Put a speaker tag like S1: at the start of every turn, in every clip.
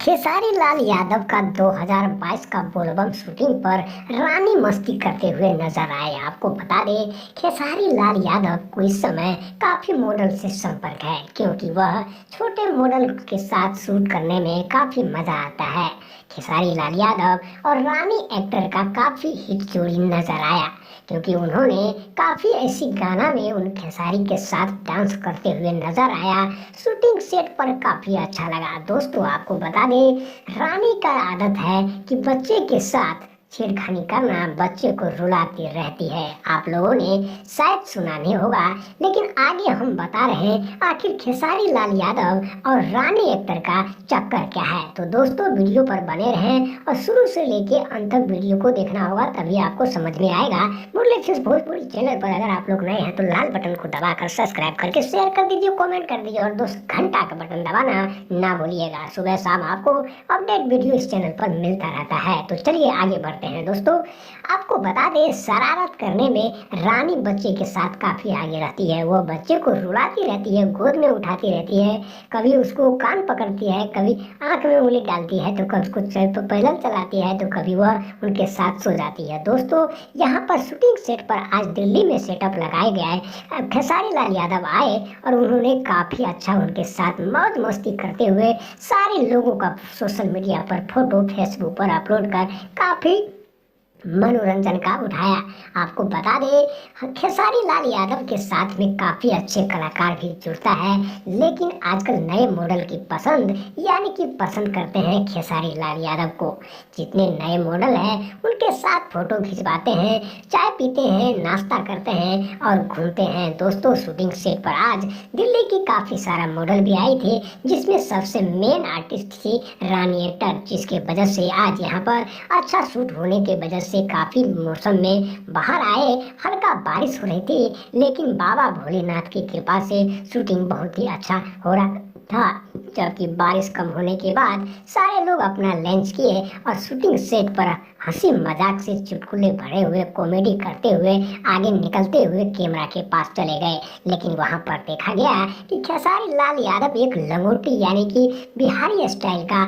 S1: खेसारी लाल यादव का 2022 का बोलबम शूटिंग पर रानी मस्ती करते हुए नजर आए। आपको बता दें, खेसारी लाल यादव को इस समय काफी मॉडल से संपर्क है, क्योंकि वह छोटे मॉडल के साथ शूट करने में काफी मजा आता है। खेसारी लाल यादव और रानी एक्टर का काफी हिट जोड़ी नजर आया, क्योंकि उन्होंने काफी ऐसी गाना में उन खेसारी के साथ डांस करते हुए नजर आया। शूटिंग सेट पर काफी अच्छा लगा। दोस्तों, आपको बता दें, रानी का आदत है कि बच्चे के साथ छेड़खानी करना, बच्चे को रुलाती रहती है। आप लोगों ने शायद सुना नहीं होगा, लेकिन आगे हम बता रहे हैं आखिर खेसारी लाल यादव और रानी एक्टर का चक्कर क्या है। तो दोस्तों, वीडियो पर बने रहें और शुरू से लेके अंत तक वीडियो को देखना होगा, तभी आपको समझ में आएगा। मुरली फिल्म्स भोजपुरी चैनल पर अगर आप लोग नए हैं तो लाल बटन को दबाकर सब्सक्राइब करके शेयर कर दीजिए, कमेंट कर दीजिए और दोस्त घंटा का बटन दबाना ना भूलिएगा। सुबह शाम आपको अपडेट वीडियो इस चैनल पर मिलता रहता है। तो चलिए आगे बढ़ते हैं। दोस्तों, आपको बता दें, शरारत करने में रानी बच्चे के साथ काफी आगे रहती है। वो बच्चे को रुलाती रहती है, गोद में उठाती रहती है, कभी उसको कान पकड़ती है, कभी आंख में उंगली डालती है, तो कभी कुछ पैदल चलाती है, तो कभी वह उनके साथ सो जाती है। दोस्तों, यहाँ पर शूटिंग सेट पर आज दिल्ली में सेटअप लगाया गया है। खेसारी लाल यादव आए और उन्होंने काफी अच्छा उनके साथ मौज मस्ती करते हुए सारे लोगों का सोशल मीडिया पर फोटो फेसबुक पर अपलोड कर काफी मनोरंजन का उठाया। आपको बता दें, खेसारी लाल यादव के साथ में काफी अच्छे कलाकार भी जुड़ता है, लेकिन आजकल नए मॉडल की पसंद यानी कि पसंद करते हैं खेसारी लाल यादव को। जितने नए मॉडल हैं उनके साथ फोटो खिंचवाते हैं, चाय पीते हैं, नाश्ता करते हैं और घूमते हैं। दोस्तों, शूटिंग सेट पर आज दिल्ली की काफी सारा मॉडल भी आई थे, जिसमें सबसे मेन आर्टिस्ट थी रानी एक्टर, जिसके वजह से आज यहाँ पर अच्छा शूट होने के वजह से काफी मौसम में बाहर आए। हल्का बारिश हो रही थी, लेकिन बाबा भोलेनाथ की कृपा से शूटिंग बहुत ही अच्छा हो रहा था। जबकि बारिश कम होने के बाद सारे लोग अपना लंच किए और शूटिंग सेट पर हंसी मजाक से चुटकुले भरे हुए कॉमेडी करते हुए आगे निकलते हुए कैमरा के पास चले गए। लेकिन वहां पर देखा गया कि खेसारी लाल यादव एक लंगोटी यानी कि बिहारी स्टाइल का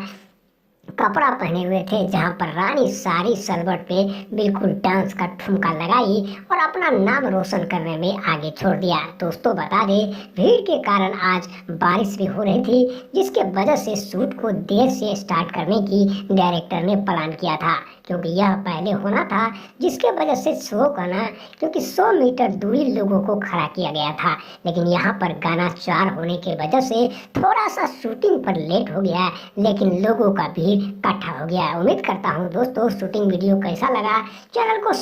S1: कपड़ा पहने हुए थे, जहां पर रानी सारी सलवट पे बिल्कुल डांस का ठुमका लगाई और अपना नाम रोशन करने में आगे छोड़ दिया। दोस्तों, बता दें, भीड़ के कारण आज बारिश भी हो रही थी, जिसके वजह से शूट को देर से स्टार्ट करने की डायरेक्टर ने प्लान किया था, क्योंकि यह पहले होना था, जिसके वजह से शो करना, क्योंकि 100 मीटर दूरी लोगों को खड़ा किया गया था। लेकिन यहाँ पर गाना 4 होने के वजह से थोड़ा सा शूटिंग पर लेट हो गया, लेकिन लोगों का भीड़ इकट्ठा हो गया। उम्मीद करता हूँ दोस्तों, शूटिंग वीडियो कैसा लगा, चैनल को